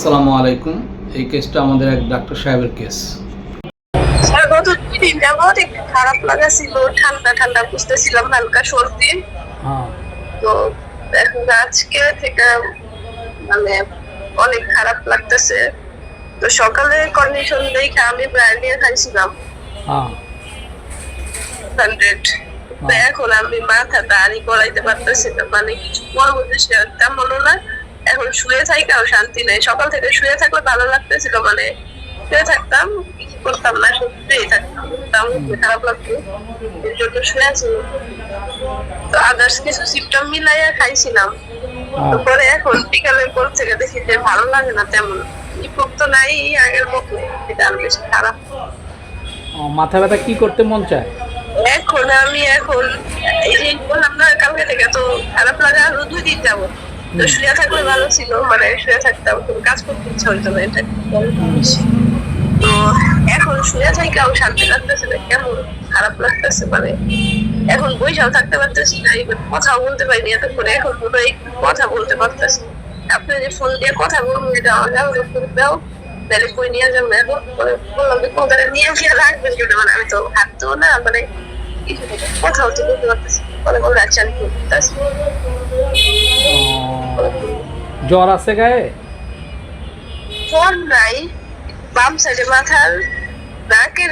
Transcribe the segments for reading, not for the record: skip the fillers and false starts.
আসসালামু আলাইকুম। এই কেসটা আমাদের এক ডাক্তার সাহেবের কেস। স্যার গত 2 দিন যাবৎ একটু খারাপ লাগা ছিল, ঠান্ডা ঠান্ডা বুঝতেছিলাম, হালকা সর্দি। হ্যাঁ, তো এখন আজকে থেকে মানে অনেক খারাপ লাগতেছে। তো সকালে কন্ডিশন দেখে আমি ব্র্যান্ডিয়া খাইছিলাম হ্যাঁ, 100। তো এখন আমি মাথা দাঁড়ি করাইতে পারতেছি না, মানে কিছু বলবো যে তেমনও না। এখন শুয়ে থাকাও শান্তি নেই। সকাল থেকে শুয়ে থাকলে ভালো লাগতেছিল, মানে শুয়ে থাকতাম, কিছু করতাম না, শুয়েই থাকতাম, তাও খারাপ লাগতো, এর জন্য শুয়ে আছি। তো আদার্স কিছু সিমটম মিলাইয়া খাইছিলাম। তো পরে এখন বিকালের পর থেকে দেখি যে ভালো লাগে না তেমন, ইফেক্ট তো নাই আগের মতো, এটা আরো বেশি খারাপ। মাথা ব্যথা কি করতে মন চায়? এখন এই যে বললাম না, কালকে থেকে তো খারাপ লাগা আরো 2 দিন যাবো। তো শুয়ে থাকলে ভালো ছিল, মানে শুয়ে থাকতাম, কোনো কাজ করতে ইচ্ছা হইতো না, এটা বেশি। তো এখন শুয়ে থাকাও শান্তি লাগতেছে না, কেমন খারাপ লাগতেছে, মানে এখন বইসাও থাকতে পারতেছি না, even কথাও বলতে পারিনি এতক্ষণে। এখন মনে হয় একটু কথা বলতে পারতেছি। আপনি যে ফোন দিয়ে কথা বলবেন, এটা আমার কাগজ করে দাও, তাহলে বই নিয়ে যাবো। এখন পরে বললাম যে কথাটা নিয়ে গিয়ে রাখবেন কেন, মানে আমি তো হাঁটতেও না, মানে কিছু কথাও তো বলতে পারতেছি। পরে বলে আচ্ছা আমি করতেছি। জ্বর আছে গায়ে? ফোন নাই, বাম সাইডে মাথার, নাকের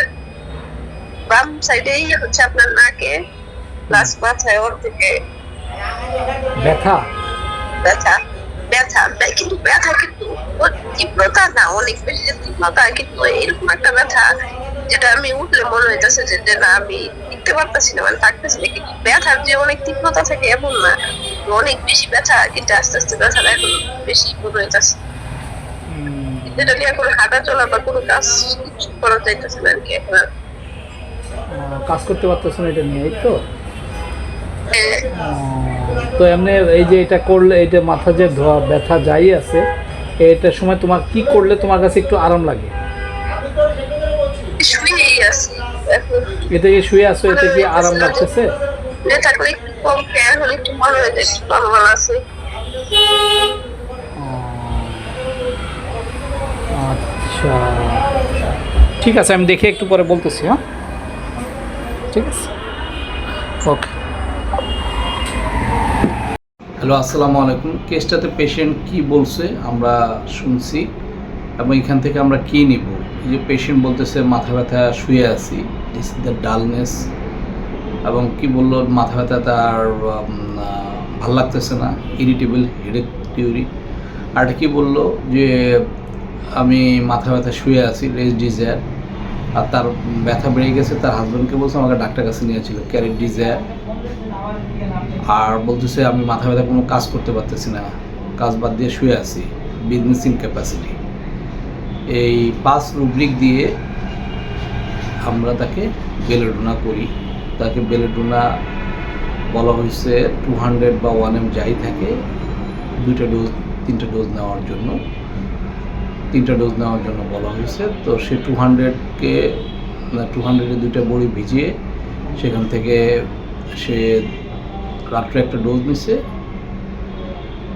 বাম সাইডেই হচ্ছে আপনার নাকে প্লাস মাথায় ওর থেকে ব্যথা? ব্যথা। কিন্তু ব্যথা কিন্তু ওর তীব্রতা না, অনেক বেশি যে তীব্রতা, কিন্তু এরকম একটা ব্যথা যেটা আমি উঠলে মনে হইতেছে যে না আমি টিকতে পারতেছি না, মানে থাকতেছি না। কিন্তু ব্যথার যে অনেক তীব্রতা থাকে এমন না, অনেক বেশি ব্যথা, কিন্তু আস্তে আস্তে ব্যথাটা এখন বেশি মনে হইতেছে। যেটা নিয়ে এখন হাঁটা চলা বা কোনো কাজ কিছু করা যাইতেছে না আর কি এখন। কাজ করতে পারতেছ না এটা নিয়ে, এই তো। হ্যাঁ, তো এমনি এই যে এটা করলে, এইটা মাথা যে ব্যথা যাই আছে, এটার সময় তোমার কি করলে তোমার কাছে একটু আরাম লাগে? শুয়েই আছি এখন। এতে কি শুয়ে আছো, এতে কি আরাম লাগতেছে? থাকলে একটু কম খেয়ে এখন একটু মনে হয় যে একটু নর্মাল আছে। আচ্ছা, ঠিক আছে, আমি দেখে একটু পরে বলতেছি। হ্যাঁ, ঠিক আছে, ওকে। হ্যালো, আসসালামু আলাইকুম। কেসটাতে পেশেন্ট কি বলছে আমরা শুনছি, এবং এখান থেকে আমরা কি নিব। এই যে পেশেন্ট বলতেছে মাথা ব্যথা, শুয়ে আছি, দিস ইজ দ্য ডালনেস, এবং কি বললো মাথা ব্যথা তার ভাল লাগতেছে না, ইরিটেবল হেডেক থিওরি। আর কি বললো যে আমি মাথা ব্যথা শুয়ে আছি, রেস্ট ডিজায়ার, আর তার ব্যথা বেড়ে গেছে, তার হাজব্যান্ডকে বলছে আমাকে ডাক্তার কাছে নিয়েছিল, ক্যারি ডিজায়ার। আর বলতেছে আমি মাথা ব্যথা কোনো কাজ করতে পারতেছি না, কাজ বাদ দিয়ে শুয়ে আছি, বিজনেস ইনক্যাপাসিটি। এই 5 রুব্রিক দিয়ে আমরা তাকে বেলেডোনা করি। তাকে বেলেডোনা বলা হয়েছে 200 বা 1M যাই থাকে 2টা ডোজ 3টা ডোজ নেওয়ার জন্য, 3টা ডোজ নেওয়ার জন্য বলা হয়েছে। তো সে 200-কে 200-এ 2টা বড়ি ভিজিয়ে সেখান থেকে সে রাত্রে একটা ডোজ নিছে,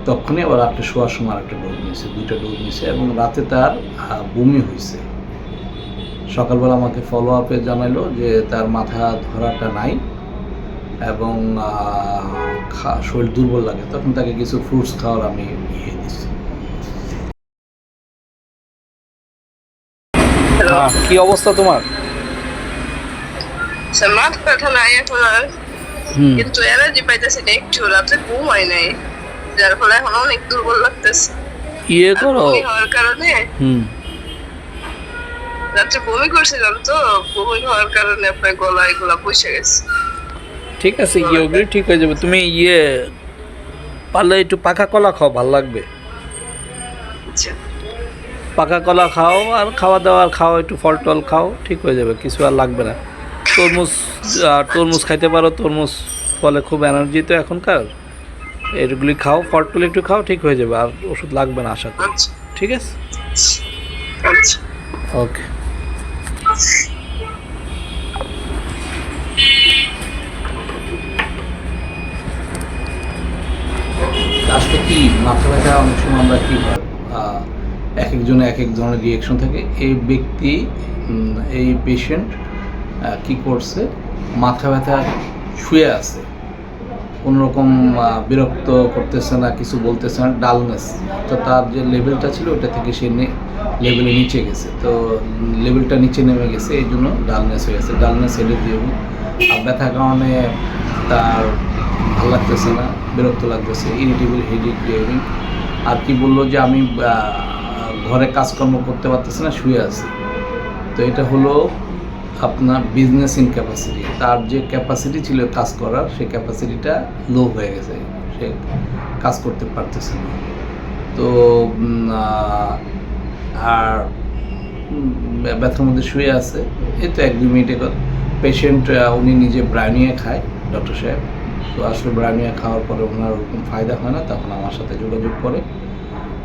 তখনই আবার রাত্রে শোয়ার সময় একটা ডোজ নিছে, 2টা ডোজ নিছে, এবং রাতে তার বমি হয়েছে। সকালবেলা আমাকে ফলো আপে জানালো যে তার মাথা ধরাটা নাই এবং শরীর দুর্বল লাগে, তখন তাকে কিছু ফ্রুটস খাওয়ার আমি দিচ্ছি। কি অবস্থা তোমার? মাথা ব্যথা নাই এখন আর, কিন্তু এনার্জি পাইতেছি না একটু, রাতে ঘুম হয় নাই, যার ফলে এখন অনেক দুর্বল লাগতেছে। ইয়ে করো, বমি হওয়ার কারণে রাত্রে বমি করছিলাম, তো বমি হওয়ার কারণে আপনার গলা এগুলা বসে গেছে। ঠিক আছে, ওগুলি ঠিক হয়ে যাবে। তুমি পারলে একটু পাকা কলা খাও, ভালো লাগবে। আচ্ছা, পাকা কলা খাও, আর খাওয়া দাওয়ার খাও, একটু ফল টল খাও, ঠিক হয়ে যাবে, কিছু আর লাগবে না। তরমুজ খাইতে পারো, তরমুজ ফলে খুব এনার্জি তো এখনকার, এগুলি খাও, ফল টল একটু খাও, ঠিক হয়ে যাবে, আর ওষুধ লাগবে না আশা করি। ঠিক আছে, ওকে। আজকে কি মাথা ব্যথা অনেক সময় আমরা কী হয়, এক একজনের এক এক ধরনের রিয়াকশন থাকে। এই ব্যক্তি এই পেশেন্ট কি করছে, মাথা ব্যথা শুয়ে আছে, কোনোরকম বিরক্ত করতেছে না, কিছু বলতেছে না, ডালনেস, তো তার যে লেভেলটা ছিল ওটা থেকে সে লেভেলে নিচে গেছে, তো লেভেলটা নিচে নেমে গেছে, এই জন্য ডালনেস হয়ে গেছে। ডালনেস হেডে দিয়ে আর ব্যথার কারণে তার ভালো লাগতেছে না, বিরক্ত লাগতেছে, ইরিটেবল হেডেক ক্রিয়েভিং। আর কি বললো যে আমি ঘরে কাজকর্ম করতে পারতেছি না, শুয়ে আছি। তো এটা হলো আপনার বিজনেস ইনক্যাপাসিটি। তার যে ক্যাপাসিটি ছিল কাজ করার, সেই ক্যাপাসিটিটা লো হয়ে গেছে, সে কাজ করতে পারতেছে না। তো আর ব্যথার মধ্যে শুয়ে আছে, এই তো 1-2 মিনিটে পেশেন্ট উনি নিজে ব্রাউনিয়া খায়, ডক্টর সাহেব। তো আসলে ব্রাউনিয়া খাওয়ার পরে ওনার ওরকম ফায়দা হয় না, তখন আমার সাথে যোগাযোগ করে।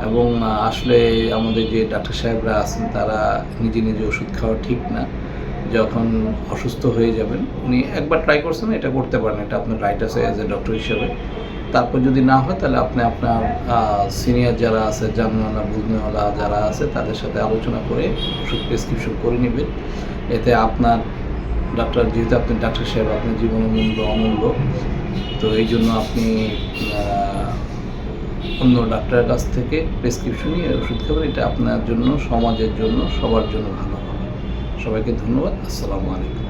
এবং আসলে আমাদের যে ডাক্তার সাহেবরা আছেন তারা নিজে নিজে ওষুধ খাওয়া ঠিক না। যখন অসুস্থ হয়ে যাবেন, উনি একবার ট্রাই করছেন, এটা করতে পারেন, এটা আপনার রাইট আছে অ্যাজ এ ডক্টর হিসেবে। তারপর যদি না হয় তাহলে আপনি আপনার সিনিয়র যারা আছে, জাননেওয়ালা বুঝনেওয়ালা যারা আছে তাদের সাথে আলোচনা করে ওষুধ প্রেসক্রিপশন করে নেবেন। এতে আপনার ডাক্তার, যেহেতু আপনি ডাক্তার সাহেব, আপনার জীবনের মূল্য অমূল্য, তো এই জন্য আপনি অন্য ডাক্তারের কাছ থেকে প্রেসক্রিপশন নিয়ে ওষুধ খাবেন। এটা আপনার জন্য, সমাজের জন্য, সবার জন্য ভালো হবে। সবাইকে ধন্যবাদ। আসসালামু আলাইকুম।